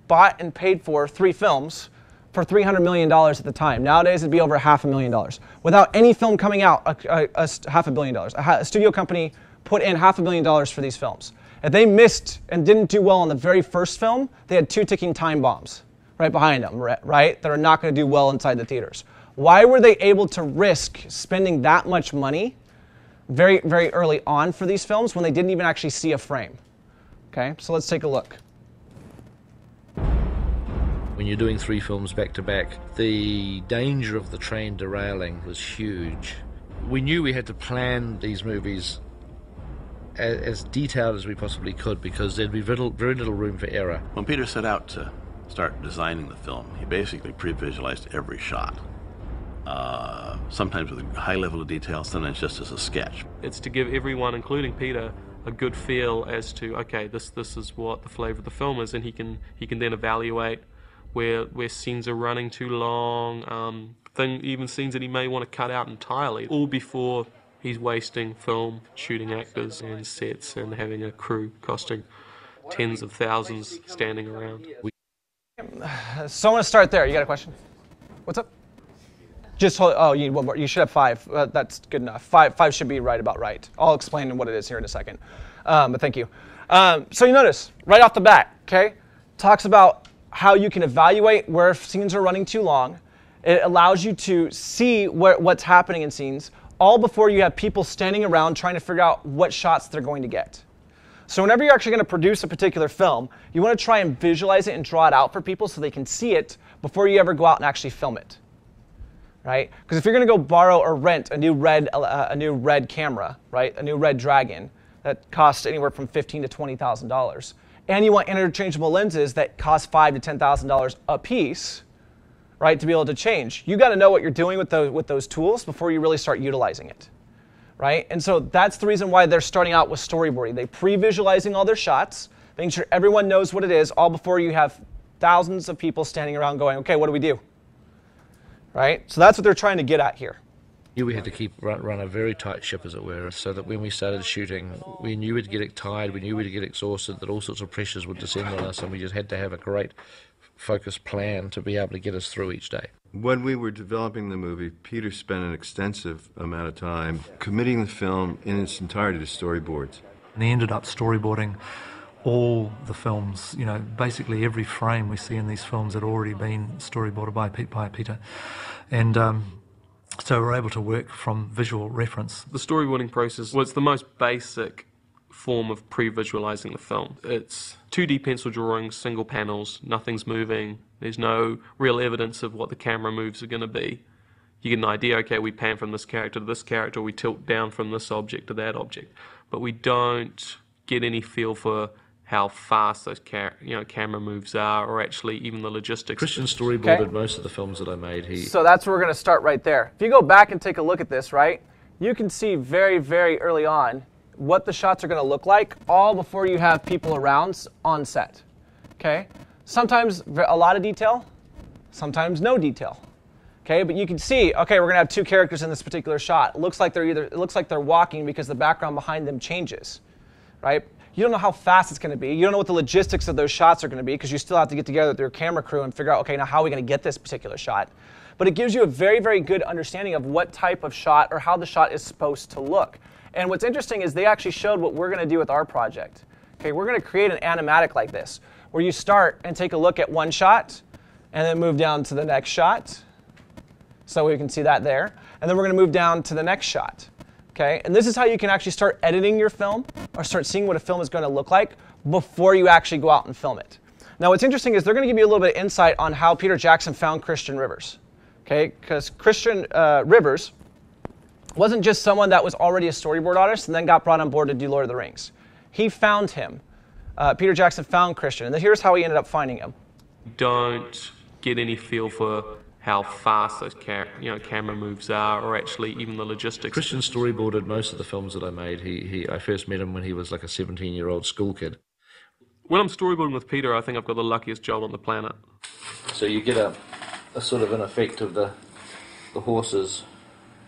bought and paid for 3 films for $300 million at the time? Nowadays, it'd be over $500,000. Without any film coming out, $500 million. A studio company put in $500 million for these films. If they missed and didn't do well on the very first film, they had 2 ticking time bombs right behind them, right? That are not going to do well inside the theaters. Why were they able to risk spending that much money very, very early on for these films when they didn't even actually see a frame? Okay, so let's take a look. When you're doing 3 films back to back, the danger of the train derailing was huge. We knew we had to plan these movies as detailed as we possibly could because there'd be very little room for error. When Peter set out to start designing the film, he basically pre-visualized every shot. Sometimes with a high level of detail, sometimes just as a sketch. It's to give everyone, including Peter, a good feel as to, okay, this is what the flavor of the film is, and he can then evaluate where scenes are running too long, even scenes that he may want to cut out entirely, all before he's wasting film, shooting actors and sets and having a crew costing tens of thousands standing around. So I want to start there. You got a question? What's up? Just hold. Oh, you need one more. You should have 5. That's good enough. Five should be about right. I'll explain what it is here in a second. But thank you. So you notice right off the bat, okay, talks about how you can evaluate where scenes are running too long. It allows you to see what's happening in scenes all before you have people standing around trying to figure out what shots they're going to get. So whenever you're actually going to produce a particular film, you want to try and visualize it and draw it out for people so they can see it before you ever go out and actually film it. Right? Because if you're going to go borrow or rent a new red camera, right, a new Red Dragon that costs anywhere from $15,000 to $20,000, and you want interchangeable lenses that cost $5,000 to $10,000 a piece, right, to be able to change, you got to know what you're doing with those tools before you really start utilizing it, right? And so that's the reason why they're starting out with storyboarding. They pre-visualizing all their shots, making sure everyone knows what it is, all before you have thousands of people standing around going, okay, what do we do? Right? So that's what they're trying to get at here. We had to run a very tight ship, as it were, so that when we started shooting, we knew we'd get tired, we knew we'd get exhausted, that all sorts of pressures would descend on us, and we just had to have a great focused plan to be able to get us through each day. When we were developing the movie, Peter spent an extensive amount of time committing the film in its entirety to storyboards. And he ended up storyboarding all the films, you know, basically every frame we see in these films had already been storyboarded by Peter. And so we're able to work from visual reference. The storyboarding process was the most basic form of pre-visualizing the film. It's 2D pencil drawings, single panels, nothing's moving, there's no real evidence of what the camera moves are going to be. You get an idea, okay, we pan from this character to this character, we tilt down from this object to that object, but we don't get any feel for how fast those camera moves are, or actually even the logistics. Christian storyboarded most of the films that I made. So that's where we're going to start right there. If you go back and take a look at this, right, you can see very, very early on what the shots are going to look like, all before you have people around on set. Okay? Sometimes a lot of detail, sometimes no detail. Okay, but you can see, okay, we're going to have 2 characters in this particular shot. It looks like they're walking because the background behind them changes, right? You don't know how fast it's going to be. You don't know what the logistics of those shots are going to be because you still have to get together with your camera crew and figure out, okay, now how are we going to get this particular shot? But it gives you a very, very good understanding of what type of shot or how the shot is supposed to look. And what's interesting is they actually showed what we're going to do with our project. Okay, we're going to create an animatic like this, where you start and take a look at one shot and then move down to the next shot. So we can see that there. And then we're going to move down to the next shot. Okay, and this is how you can actually start editing your film or start seeing what a film is going to look like before you actually go out and film it. Now what's interesting is they're going to give you a little bit of insight on how Peter Jackson found Christian Rivers. Okay, because Christian Rivers wasn't just someone that was already a storyboard artist and then got brought on board to do Lord of the Rings. He found him. Peter Jackson found Christian, and here's how he ended up finding him. Don't get any feel for how fast those camera moves are, or actually even the logistics. Christian storyboarded most of the films that I made. I first met him when he was like a 17-year-old school kid. When I'm storyboarding with Peter, I think I've got the luckiest job on the planet. So you get a sort of an effect of the horses.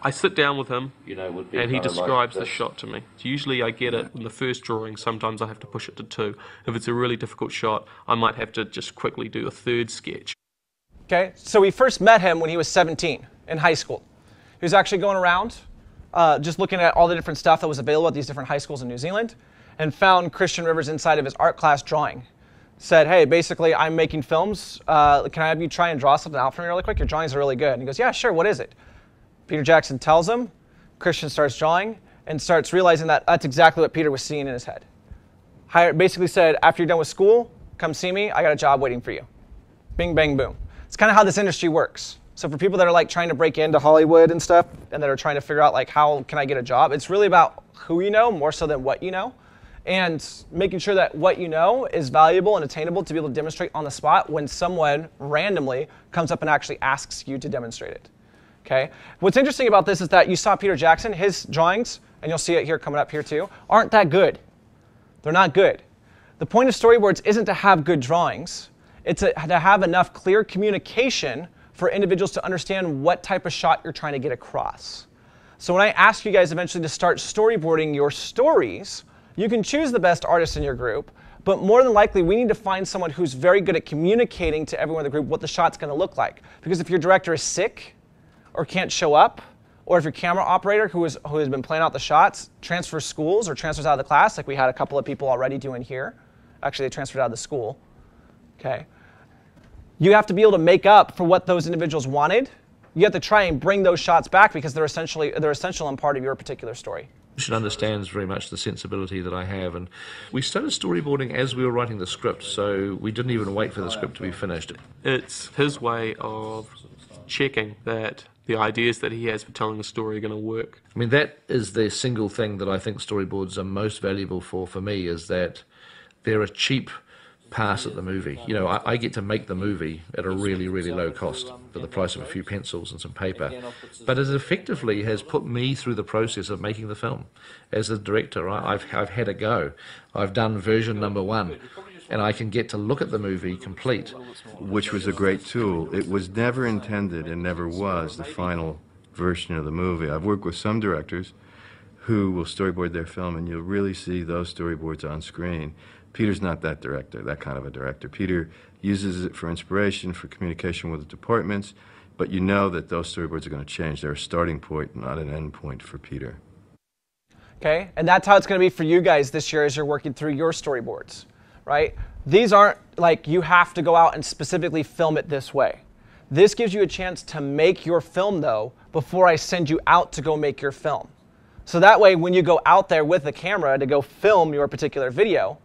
I sit down with him, would be and he kind of describes like the shot to me. So usually I get it in the first drawing. Sometimes I have to push it to 2. If it's a really difficult shot, I might have to just quickly do a 3rd sketch. Okay, so we first met him when he was 17 in high school. He was actually going around just looking at all the different stuff that was available at these different high schools in New Zealand and found Christian Rivers inside of his art class drawing. Said, hey, basically I'm making films. Can I have you try and draw something out for me really quick? Your drawings are really good. And he goes, yeah, sure, what is it? Peter Jackson tells him, Christian starts drawing and starts realizing that that's exactly what Peter was seeing in his head. Basically said, after you're done with school, come see me, I got a job waiting for you. Bing, bang, boom. It's kind of how this industry works. So for people that are like trying to break into Hollywood and stuff, and that are trying to figure out like how can I get a job, it's really about who you know more so than what you know, and making sure that what you know is valuable and attainable to be able to demonstrate on the spot when someone randomly comes up and actually asks you to demonstrate it. Okay? What's interesting about this is that you saw Peter Jackson, his drawings, and you'll see it here coming up here too, aren't that good. They're not good. The point of storyboards isn't to have good drawings. It's to have enough clear communication for individuals to understand what type of shot you're trying to get across. So when I ask you guys eventually to start storyboarding your stories, you can choose the best artist in your group, but more than likely we need to find someone who's very good at communicating to everyone in the group what the shot's going to look like. Because if your director is sick or can't show up, or if your camera operator who has been playing out the shots transfers schools or transfers out of the class, like we had a couple of people already doing here. Actually, they transferred out of the school. Okay. You have to be able to make up for what those individuals wanted. You have to try and bring those shots back because they're essential and part of your particular story. She understands very much the sensibility that I have, and we started storyboarding as we were writing the script, so we didn't even wait for the script to be finished. It's his way of checking that the ideas that he has for telling the story are going to work. I mean, that is the single thing that I think storyboards are most valuable for me, is that they're a cheap pass at the movie. You know, I get to make the movie at a really, really low cost for the price of a few pencils and some paper. But it effectively has put me through the process of making the film. As a director, I've had a go. I've done version number 1, and I can get to look at the movie complete. Which was a great tool. It was never intended and never was the final version of the movie. I've worked with some directors who will storyboard their film, and you'll really see those storyboards on screen. Peter's not that director, that kind of a director. Peter uses it for inspiration, for communication with the departments, but you know that those storyboards are going to change. They're a starting point, not an end point for Peter. Okay, and that's how it's going to be for you guys this year as you're working through your storyboards, right? These aren't like you have to go out and specifically film it this way. This gives you a chance to make your film, though, before I send you out to go make your film. So that way, when you go out there with a camera to go film your particular video,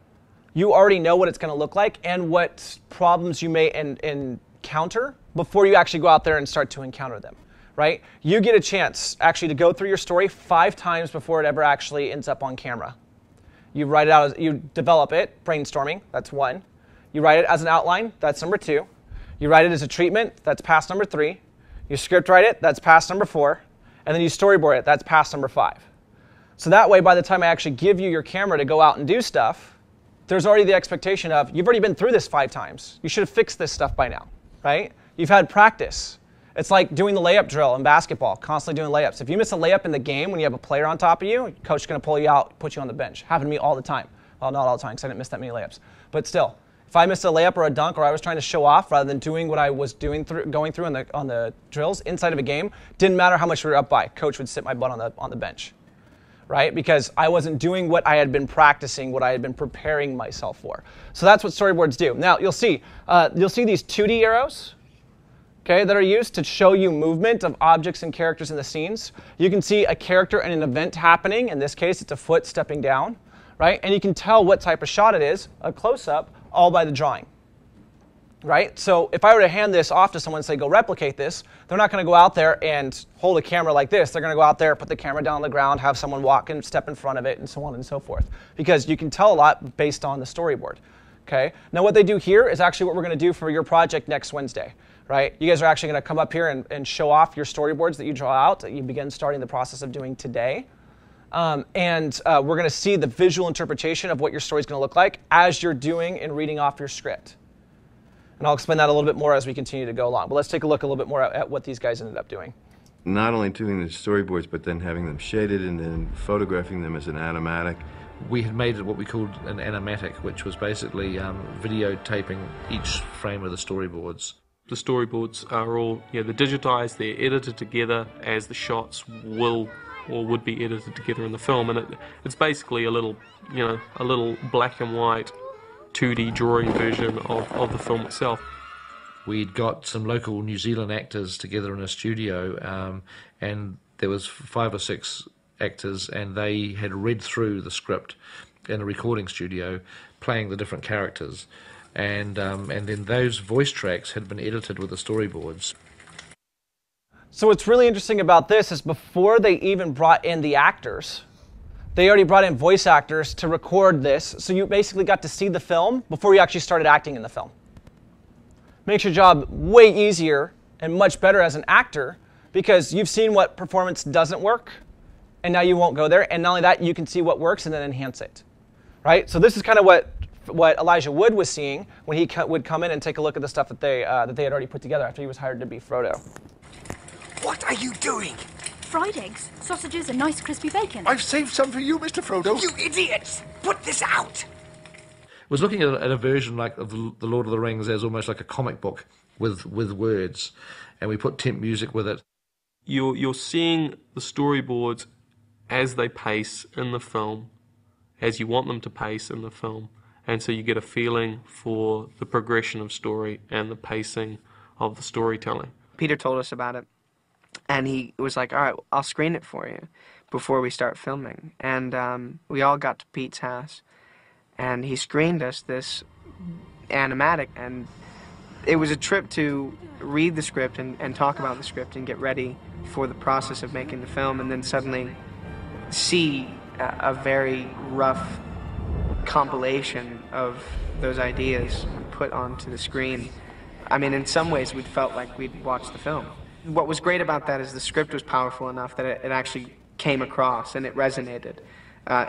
you already know what it's going to look like and what problems you may encounter before you actually go out there and start to encounter them, right? You get a chance actually to go through your story 5 times before it ever actually ends up on camera. You write it out, you develop it, brainstorming, that's 1. You write it as an outline, that's number 2. You write it as a treatment, that's pass number 3. You script write it, that's pass number 4. And then you storyboard it, that's pass number 5. So that way, by the time I actually give you your camera to go out and do stuff, there's already the expectation of, you've already been through this 5 times. You should have fixed this stuff by now, right? You've had practice. It's like doing the layup drill in basketball, constantly doing layups. If you miss a layup in the game when you have a player on top of you, coach is going to pull you out, put you on the bench. Happened to me all the time. Well, not all the time because I didn't miss that many layups. But still, if I missed a layup or a dunk or I was trying to show off rather than doing what I was going through on the drills inside of a game, didn't matter how much we were up by. Coach would sit my butt on the bench. Right? Because I wasn't doing what I had been practicing, what I had been preparing myself for. So that's what storyboards do. Now, you'll see these 2D arrows, okay, that are used to show you movement of objects and characters in the scenes. You can see a character and an event happening. In this case, it's a foot stepping down, right? And you can tell what type of shot it is, a close-up, all by the drawing. Right? So if I were to hand this off to someone and say, go replicate this, they're not going to go out there and hold a camera like this. They're going to go out there, put the camera down on the ground, have someone walk and step in front of it, and so on and so forth. Because you can tell a lot based on the storyboard. Okay? Now what they do here is actually what we're going to do for your project next Wednesday. Right? You guys are actually going to come up here and show off your storyboards that you draw out, that you begin starting the process of doing today. We're going to see the visual interpretation of what your story is going to look like as you're doing and reading off your script. And I'll explain that a little bit more as we continue to go along. But let's take a look a little bit more at what these guys ended up doing. Not only doing the storyboards, but then having them shaded and then photographing them as an animatic. We had made what we called an animatic, which was basically videotaping each frame of the storyboards. The storyboards are all, they're digitized, they're edited together as the shots will or would be edited together in the film. And it's basically a little black and white 2D drawing version of the film itself. We'd got some local New Zealand actors together in a studio, and there was 5 or 6 actors, and they had read through the script in a recording studio, playing the different characters, and then those voice tracks had been edited with the storyboards. So what's really interesting about this is before they even brought in the actors, they already brought in voice actors to record this, so you basically got to see the film before you actually started acting in the film. Makes your job way easier and much better as an actor because you've seen what performance doesn't work, and now you won't go there, and not only that, you can see what works and then enhance it. Right? So this is kind of what what Elijah Wood was seeing when he would come in and take a look at the stuff that they had already put together after he was hired to be Frodo. What are you doing? Fried eggs, sausages, and nice crispy bacon. I've saved some for you, Mr. Frodo. You idiots! Put this out! Was looking at a version like of the Lord of the Rings as almost like a comic book with words, and we put temp music with it. You're seeing the storyboards as they pace in the film, as you want them to pace in the film, and so you get a feeling for the progression of story and the pacing of the storytelling. Peter told us about it, and he was like, all right, I'll screen it for you before we start filming. And we all got to Pete's house, and he screened us this animatic, and it was a trip to read the script and talk about the script and get ready for the process of making the film, and then suddenly see a very rough compilation of those ideas put onto the screen. I mean, in some ways, we felt like we'd watched the film. What was great about that is the script was powerful enough that it actually came across and it resonated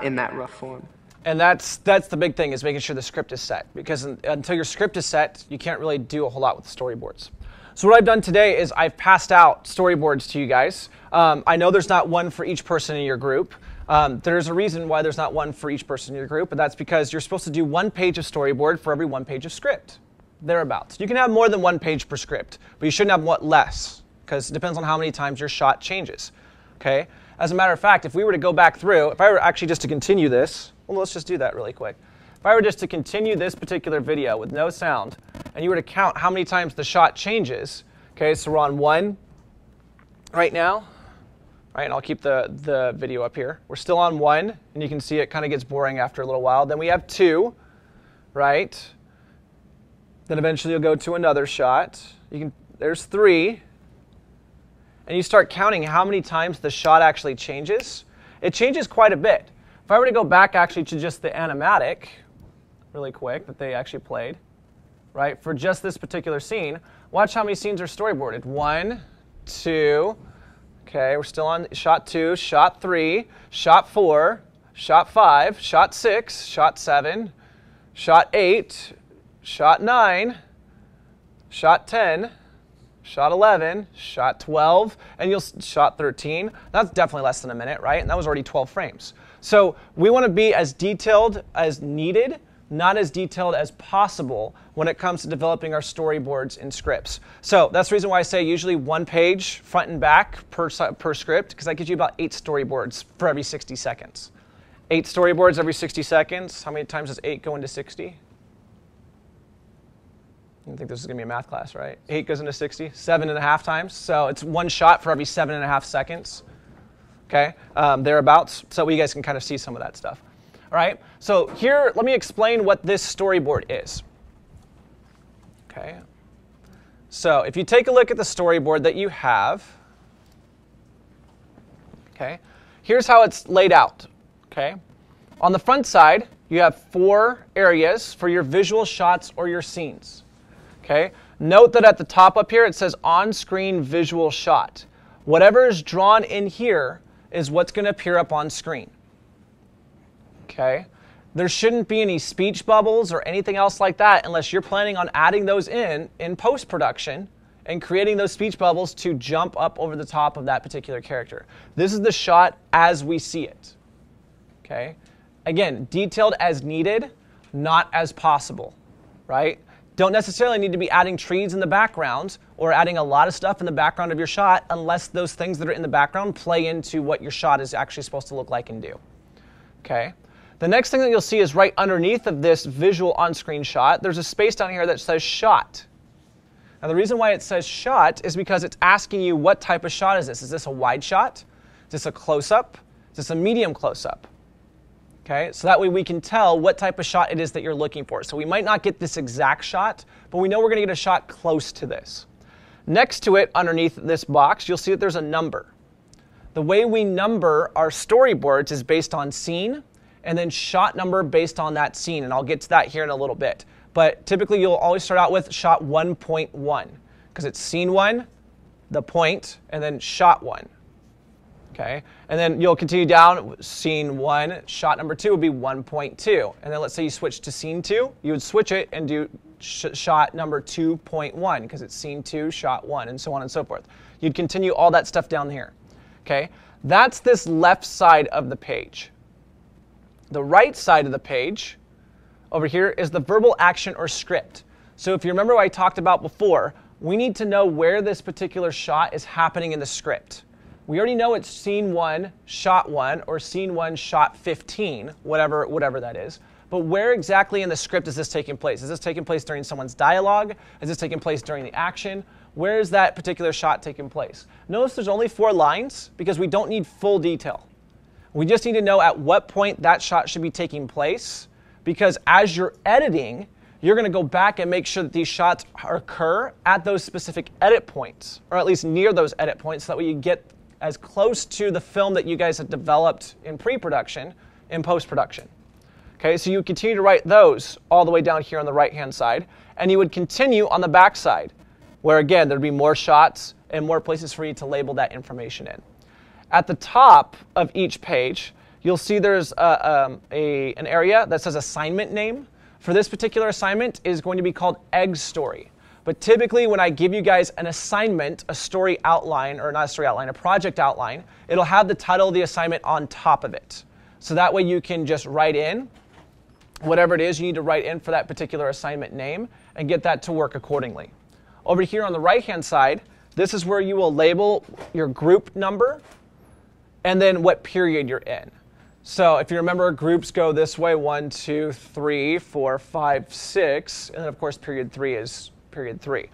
in that rough form. And that's the big thing, is making sure the script is set, because until your script is set, you can't really do a whole lot with the storyboards. So what I've done today is I've passed out storyboards to you guys. I know there's not one for each person in your group. There's a reason why there's not one for each person in your group, but that's because you're supposed to do 1 page of storyboard for every 1 page of script, thereabouts. You can have more than 1 page per script, but you shouldn't have less, because it depends on how many times your shot changes. Okay? As a matter of fact, if we were to go back through, if I were actually just to continue this, well, let's just do that really quick. If I were just to continue this particular video with no sound, and you were to count how many times the shot changes, okay, so we're on 1 right now, right, and I'll keep the video up here. We're still on 1, and you can see it kind of gets boring after a little while. Then we have 2, right? Then eventually you'll go to another shot. There's 3, and you start counting how many times the shot actually changes. It changes quite a bit. If I were to go back actually to just the animatic, really quick, that they actually played, right, for just this particular scene, watch how many scenes are storyboarded. 1, 2, okay, we're still on shot 2, shot 3, shot 4, shot 5, shot 6, shot 7, shot 8, shot 9, shot 10, shot 11, shot 12, and shot 13. That's definitely less than a minute, right? And that was already 12 frames. So we want to be as detailed as needed, not as detailed as possible when it comes to developing our storyboards and scripts. So that's the reason why I say usually 1 page front and back per script, because that gives you about 8 storyboards for every 60 seconds. 8 storyboards every 60 seconds. How many times does 8 go into 60? I think this is going to be a math class, right? 8 goes into 60, 7.5 times. So it's 1 shot for every 7.5 seconds. Okay, thereabouts, so you guys can kind of see some of that stuff. All right, so here, let me explain what this storyboard is. Okay, so if you take a look at the storyboard that you have, okay, here's how it's laid out. Okay, on the front side, you have 4 areas for your visual shots or your scenes. Okay, note that at the top up here, it says on-screen visual shot. Whatever is drawn in here is what's going to appear up on screen. Okay? There shouldn't be any speech bubbles or anything else like that unless you're planning on adding those in post-production and creating those speech bubbles to jump up over the top of that particular character. This is the shot as we see it. Okay? Again, detailed as needed, not as possible, right? Don't necessarily need to be adding trees in the background or adding a lot of stuff in the background of your shot unless those things that are in the background play into what your shot is actually supposed to look like and do. Okay? The next thing that you'll see is right underneath of this visual on-screen shot, there's a space down here that says shot. Now the reason why it says shot is because it's asking you what type of shot is this. Is this a wide shot? Is this a close-up? Is this a medium close-up? Okay, so that way we can tell what type of shot it is that you're looking for. So we might not get this exact shot, but we know we're going to get a shot close to this. Next to it, underneath this box, you'll see that there's a number. The way we number our storyboards is based on scene, and then shot number based on that scene, and I'll get to that here in a little bit. But typically you'll always start out with shot 1.1, because it's scene 1, the point, and then shot 1. Okay, and then you'll continue down. Scene 1, shot number 2 would be 1.2. And then let's say you switch to scene 2, you would switch it and do shot number 2.1 because it's scene 2, shot 1, and so on and so forth. You'd continue all that stuff down here. Okay, that's this left side of the page. The right side of the page over here is the verbal action or script. So if you remember what I talked about before, we need to know where this particular shot is happening in the script. We already know it's scene 1, shot 1, or scene 1, shot 15, whatever that is. But where exactly in the script is this taking place? Is this taking place during someone's dialogue? Is this taking place during the action? Where is that particular shot taking place? Notice there's only 4 lines because we don't need full detail. We just need to know at what point that shot should be taking place, because as you're editing, you're going to go back and make sure that these shots occur at those specific edit points, or at least near those edit points, so that way you get as close to the film that you guys have developed in pre-production in post-production. Okay, so you would continue to write those all the way down here on the right-hand side, and you would continue on the back side, where again, there'd be more shots and more places for you to label that information in. At the top of each page, you'll see there's an area that says assignment name. For this particular assignment is going to be called Egg Story. But typically when I give you guys an assignment, a story outline, or not a story outline, a project outline, it'll have the title of the assignment on top of it. So that way you can just write in whatever it is you need to write in for that particular assignment name and get that to work accordingly. Over here on the right-hand side, this is where you will label your group number and then what period you're in. So if you remember, groups go this way, 1, 2, 3, 4, 5, 6, and then of course period 3 is period 3.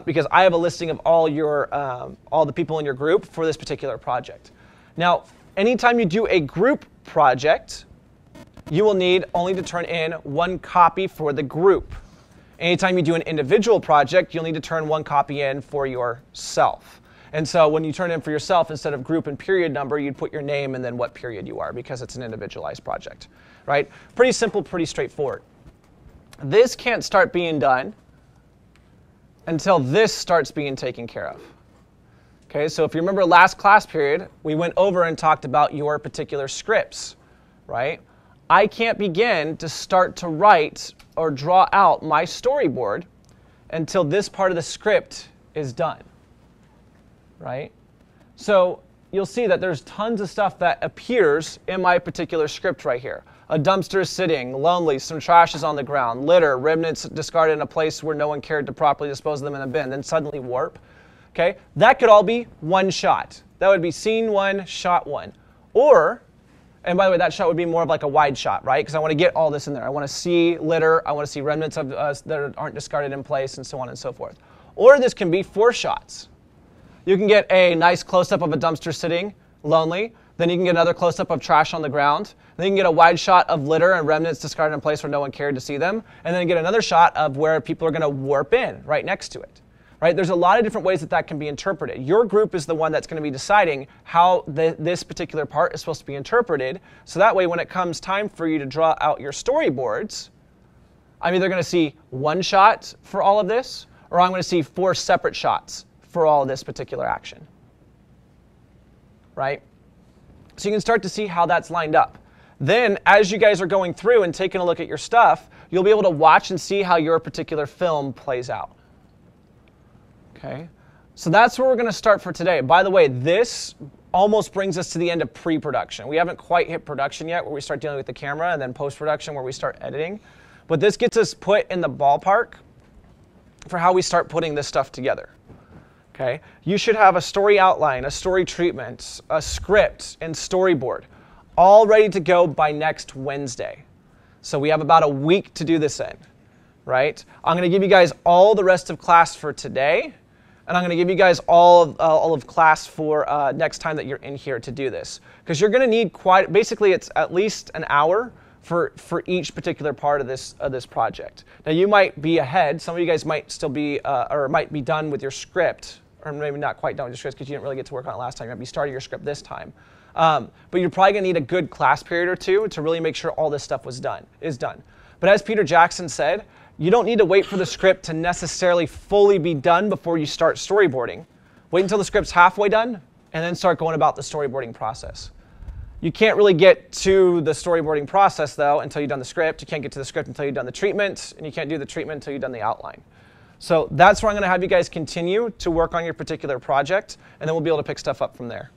Because I have a listing of all the people in your group for this particular project. Now, anytime you do a group project, you will need only to turn in 1 copy for the group. Anytime you do an individual project, you'll need to turn 1 copy in for yourself. And so when you turn in for yourself, instead of group and period number, you'd put your name and then what period you are, because it's an individualized project, right? Pretty simple, pretty straightforward. This can't start being done until this starts being taken care of. Okay, so if you remember last class period, we went over and talked about your particular scripts, right? I can't begin to start to write or draw out my storyboard until this part of the script is done, right? So you'll see that there's tons of stuff that appears in my particular script right here. A dumpster is sitting, lonely, some trash is on the ground, litter, remnants discarded in a place where no one cared to properly dispose of them in a bin, then suddenly warp. Okay, that could all be 1 shot. That would be scene 1, shot 1. Or, and by the way, that shot would be more of like a wide shot, right? Because I want to get all this in there. I want to see litter, I want to see remnants of that aren't discarded in place, and so on and so forth. Or this can be 4 shots. You can get a nice close-up of a dumpster sitting, lonely. Then you can get another close-up of trash on the ground. Then you can get a wide shot of litter and remnants discarded in a place where no one cared to see them. And then you get another shot of where people are going to warp in right next to it. Right? There's a lot of different ways that can be interpreted. Your group is the one that's going to be deciding how this particular part is supposed to be interpreted. So that way when it comes time for you to draw out your storyboards, I'm either going to see 1 shot for all of this, or I'm going to see 4 separate shots for all of this particular action. Right? So you can start to see how that's lined up. Then, as you guys are going through and taking a look at your stuff, you'll be able to watch and see how your particular film plays out. Okay? So that's where we're going to start for today. By the way, this almost brings us to the end of pre-production. We haven't quite hit production yet, where we start dealing with the camera, and then post-production, where we start editing. But this gets us put in the ballpark for how we start putting this stuff together. Okay? You should have a story outline, a story treatment, a script, and storyboard all ready to go by next Wednesday. So we have about a week to do this in, right? I'm going to give you guys all the rest of class for today, and I'm going to give you guys all of class for next time that you're in here to do this. Because you're going to need basically it's at least an hour for each particular part of this project. Now you might be ahead. Some of you guys might still be, or might be done with your script, or maybe not quite done with your script because you didn't really get to work on it last time. You might be starting your script this time. But you're probably going to need a good class period or 2 to really make sure all this stuff is done. But as Peter Jackson said, you don't need to wait for the script to necessarily fully be done before you start storyboarding. Wait until the script's halfway done, and then start going about the storyboarding process. You can't really get to the storyboarding process, though, until you've done the script. You can't get to the script until you've done the treatment, and you can't do the treatment until you've done the outline. So that's where I'm going to have you guys continue to work on your particular project, and then we'll be able to pick stuff up from there.